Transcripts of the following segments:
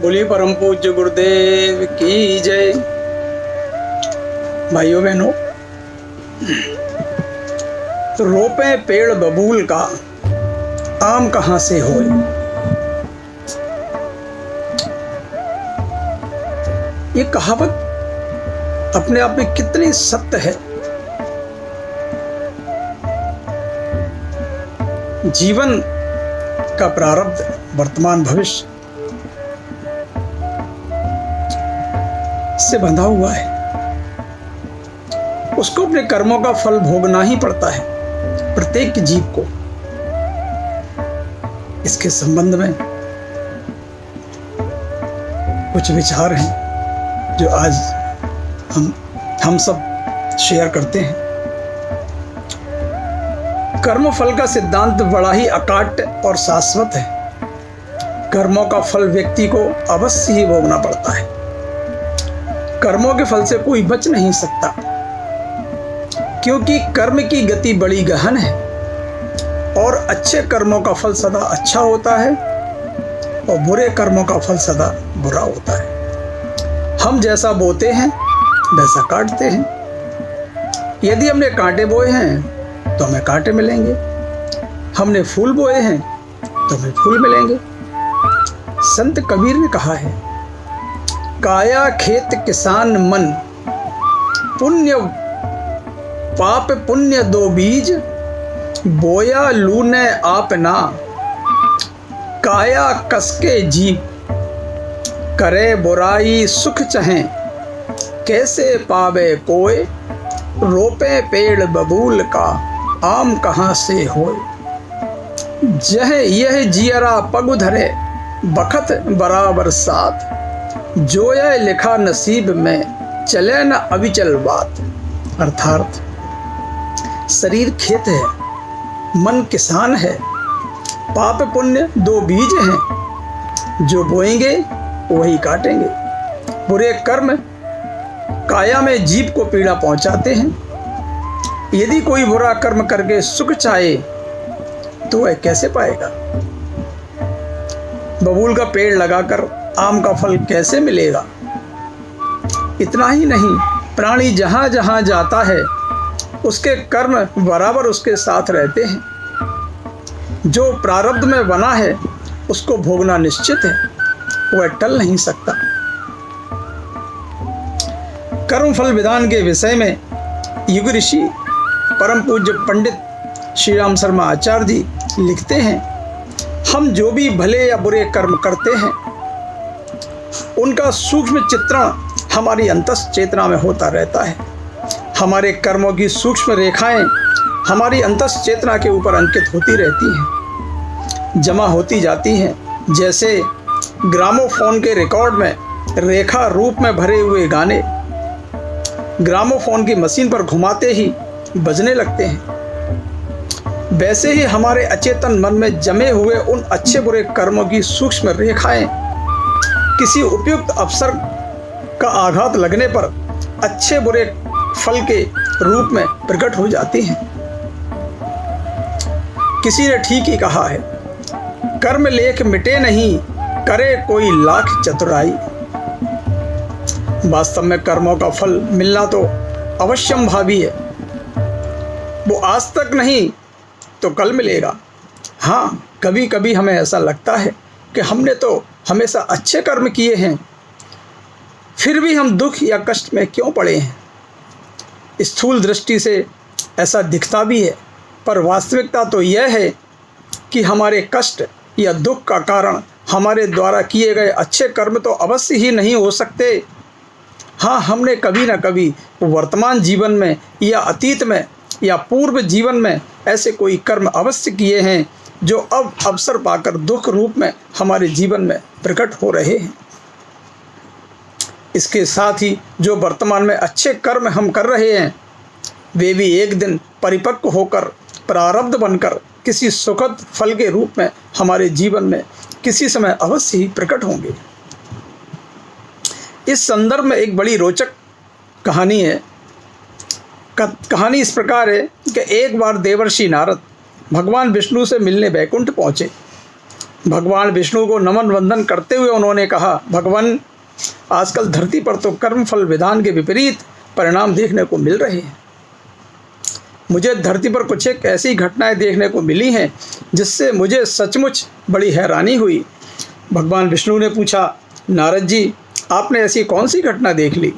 बोलिए परम पूज्य गुरुदेव की जय। भाइयों बहनों, तो रोपे पेड़ बबूल का, आम कहां से होए। ये कहावत अपने आप में कितनी सत्य है। जीवन का प्रारब्ध, वर्तमान, भविष्य से बंधा हुआ है। उसको अपने कर्मों का फल भोगना ही पड़ता है, प्रत्येक जीव को। इसके संबंध में कुछ विचार हैं जो आज हम सब शेयर करते हैं। कर्म फल का सिद्धांत बड़ा ही अकाट्य और शाश्वत है। कर्मों का फल व्यक्ति को अवश्य ही भोगना पड़ता है। कर्मों के फल से कोई बच नहीं सकता, क्योंकि कर्म की गति बड़ी गहन है और अच्छे कर्मों का फल सदा अच्छा होता है और बुरे कर्मों का फल सदा बुरा होता है। हम जैसा बोते हैं वैसा काटते हैं। यदि हमने कांटे बोए हैं तो हमें कांटे मिलेंगे, हमने फूल बोए हैं तो हमें फूल मिलेंगे। संत कबीर ने कहा है, काया खेत किसान मन, पुण्य पाप पुण्य दो बीज, बोया लूने आप ना, काया कसके जीव, करे बुराई सुख चहें, कैसे पावे कोय, रोपे पेड़ बबूल का, आम कहाँ से होए। जह यह जियरा पग धरे, बखत बराबर साथ, जो यह लिखा नसीब में, चले न अविचल बात। अर्थात शरीर खेत है, मन किसान है, पाप पुण्य दो बीज हैं, जो बोएंगे वही काटेंगे। बुरे कर्म काया में जीव को पीड़ा पहुंचाते हैं। यदि कोई बुरा कर्म करके सुख चाहे तो वह कैसे पाएगा। बबूल का पेड़ लगाकर आम का फल कैसे मिलेगा। इतना ही नहीं, प्राणी जहां जहां जाता है उसके कर्म बराबर उसके साथ रहते हैं। जो प्रारब्ध में बना है उसको भोगना निश्चित है, वह टल नहीं सकता। कर्म फल विधान के विषय में युग ऋषि परम पूज्य पंडित श्री राम शर्मा आचार्य जी लिखते हैं, हम जो भी भले या बुरे कर्म करते हैं उनका सूक्ष्म चित्रण हमारी अंतस चेतना में होता रहता है। हमारे कर्मों की सूक्ष्म रेखाएं हमारी अंतस चेतना के ऊपर अंकित होती रहती हैं, जमा होती जाती हैं। जैसे ग्रामोफोन के रिकॉर्ड में रेखा रूप में भरे हुए गाने ग्रामोफोन की मशीन पर घुमाते ही बजने लगते हैं, वैसे ही हमारे अचेतन मन में जमे हुए उन अच्छे बुरे कर्मों की सूक्ष्म रेखाएं किसी उपयुक्त अवसर का आघात लगने पर अच्छे बुरे फल के रूप में प्रकट हो जाती हैं। किसी ने ठीक ही कहा है, कर्म लेख मिटे नहीं, करे कोई लाख चतुराई। वास्तव में कर्मों का फल मिलना तो अवश्यंभावी है। वो आज तक नहीं तो कल मिलेगा। हाँ, कभी कभी हमें ऐसा लगता है कि हमने तो हमेशा अच्छे कर्म किए हैं, फिर भी हम दुख या कष्ट में क्यों पड़े हैं। स्थूल दृष्टि से ऐसा दिखता भी है, पर वास्तविकता तो यह है कि हमारे कष्ट या दुख का कारण हमारे द्वारा किए गए अच्छे कर्म तो अवश्य ही नहीं हो सकते। हाँ, हमने कभी ना कभी वर्तमान जीवन में या अतीत में या पूर्व जीवन में ऐसे कोई कर्म अवश्य किए हैं जो अब अवसर पाकर दुख रूप में हमारे जीवन में प्रकट हो रहे हैं। इसके साथ ही जो वर्तमान में अच्छे कर्म हम कर रहे हैं वे भी एक दिन परिपक्व होकर प्रारब्ध बनकर किसी सुखद फल के रूप में हमारे जीवन में किसी समय अवश्य ही प्रकट होंगे। इस संदर्भ में एक बड़ी रोचक कहानी है। कहानी इस प्रकार है कि एक बार देवर्षि नारद भगवान विष्णु से मिलने वैकुंठ पहुँचे। भगवान विष्णु को नमन वंदन करते हुए उन्होंने कहा, भगवान, आजकल धरती पर तो कर्मफल विधान के विपरीत परिणाम देखने को मिल रहे हैं। मुझे धरती पर कुछ एक ऐसी घटनाएं देखने को मिली हैं जिससे मुझे सचमुच बड़ी हैरानी हुई। भगवान विष्णु ने पूछा, नारद जी, आपने ऐसी कौन सी घटना देख ली?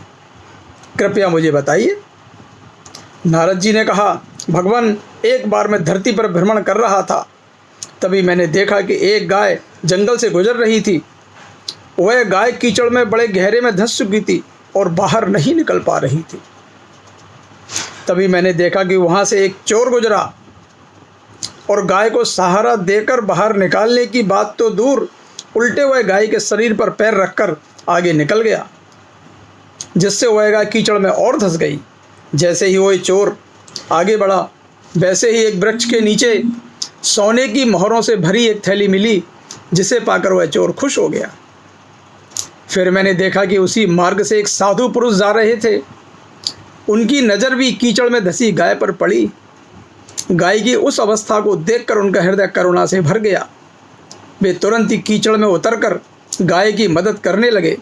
कृपया मुझे बताइए। नारद जी ने कहा, भगवान, एक बार मैं धरती पर भ्रमण कर रहा था, तभी मैंने देखा कि एक गाय जंगल से गुजर रही थी। वह गाय कीचड़ में बड़े गहरे में धंस चुकी थी और बाहर नहीं निकल पा रही थी। तभी मैंने देखा कि वहाँ से एक चोर गुजरा और गाय को सहारा देकर बाहर निकालने की बात तो दूर, उल्टे हुए गाय के शरीर पर पैर रखकर आगे निकल गया, जिससे वह गाय कीचड़ में और धंस गई। जैसे ही वह चोर आगे बढ़ा, वैसे ही एक वृक्ष के नीचे सोने की मोहरों से भरी एक थैली मिली, जिसे पाकर वह चोर खुश हो गया। फिर मैंने देखा कि उसी मार्ग से एक साधु पुरुष जा रहे थे। उनकी नज़र भी कीचड़ में धंसी गाय पर पड़ी। गाय की उस अवस्था को देखकर उनका हृदय करुणा से भर गया। वे तुरंत ही कीचड़ में उतरकर गाय की मदद करने लगे।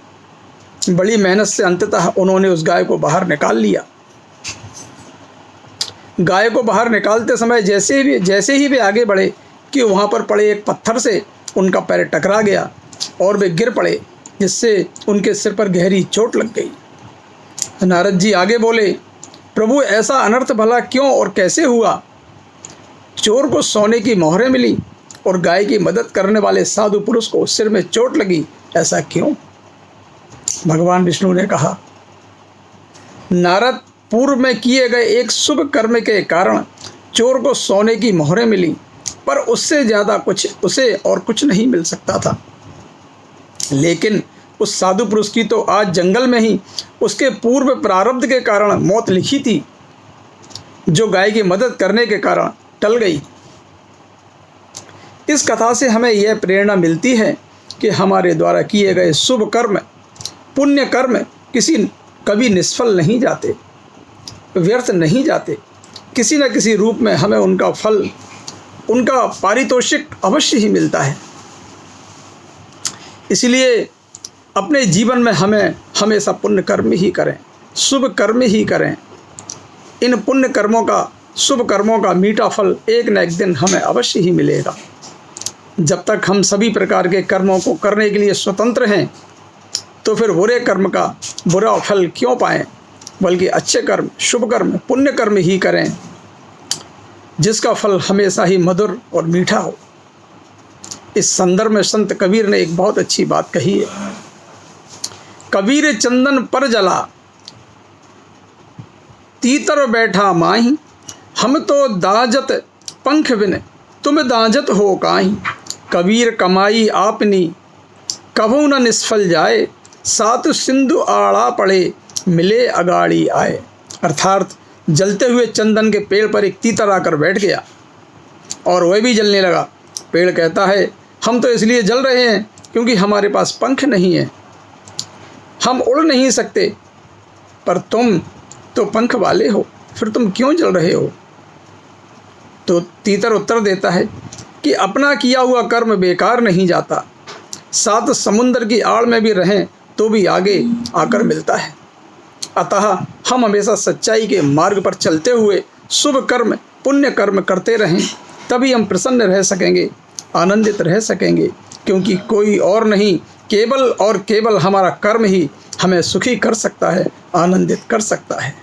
बड़ी मेहनत से अंततः उन्होंने उस गाय को बाहर निकाल लिया। गाय को बाहर निकालते समय जैसे ही वे आगे बढ़े कि वहाँ पर पड़े एक पत्थर से उनका पैर टकरा गया और वे गिर पड़े, जिससे उनके सिर पर गहरी चोट लग गई। नारद जी आगे बोले, प्रभु, ऐसा अनर्थ भला क्यों और कैसे हुआ? चोर को सोने की मोहरें मिली और गाय की मदद करने वाले साधु पुरुष को सिर में चोट लगी, ऐसा क्यों? भगवान विष्णु ने कहा, नारद, पूर्व में किए गए एक शुभ कर्म के कारण चोर को सोने की मोहरें मिली, पर उससे ज़्यादा उसे और कुछ नहीं मिल सकता था। लेकिन उस साधु पुरुष की तो आज जंगल में ही उसके पूर्व प्रारब्ध के कारण मौत लिखी थी, जो गाय की मदद करने के कारण टल गई। इस कथा से हमें यह प्रेरणा मिलती है कि हमारे द्वारा किए गए शुभ कर्म, पुण्य कर्म कभी निष्फल नहीं जाते, व्यर्थ नहीं जाते। किसी न किसी रूप में हमें उनका फल, उनका पारितोषिक अवश्य ही मिलता है। इसलिए अपने जीवन में हमें हमेशा पुण्य कर्म ही करें, शुभ कर्म ही करें। इन पुण्य कर्मों का, शुभ कर्मों का मीठा फल एक न एक दिन हमें अवश्य ही मिलेगा। जब तक हम सभी प्रकार के कर्मों को करने के लिए स्वतंत्र हैं, तो फिर बुरे कर्म का बुरा फल क्यों पाएं, बल्कि अच्छे कर्म, शुभ कर्म, पुण्य कर्म ही करें, जिसका फल हमेशा ही मधुर और मीठा हो। इस संदर्भ में संत कबीर ने एक बहुत अच्छी बात कही है। कबीर चंदन पर जला, तीतर बैठा माही, हम तो दाजत पंख बिन, तुम दाजत हो काहीं। कबीर कमाई आपनी, कभू न निष्फल जाए, सात सिंधु आड़ा पड़े, मिले अगाड़ी आए। अर्थात जलते हुए चंदन के पेड़ पर एक तीतर आकर बैठ गया और वह भी जलने लगा। पेड़ कहता है, हम तो इसलिए जल रहे हैं क्योंकि हमारे पास पंख नहीं है, हम उड़ नहीं सकते, पर तुम तो पंख वाले हो, फिर तुम क्यों जल रहे हो? तो तीतर उत्तर देता है कि अपना किया हुआ कर्म बेकार नहीं जाता, सात समुंदर की आड़ में भी रहें तो भी आगे आकर मिलता है। अतः हम हमेशा सच्चाई के मार्ग पर चलते हुए शुभ कर्म, पुण्य कर्म करते रहें, तभी हम प्रसन्न रह सकेंगे, आनंदित रह सकेंगे, क्योंकि कोई और नहीं, केवल और केवल हमारा कर्म ही हमें सुखी कर सकता है, आनंदित कर सकता है।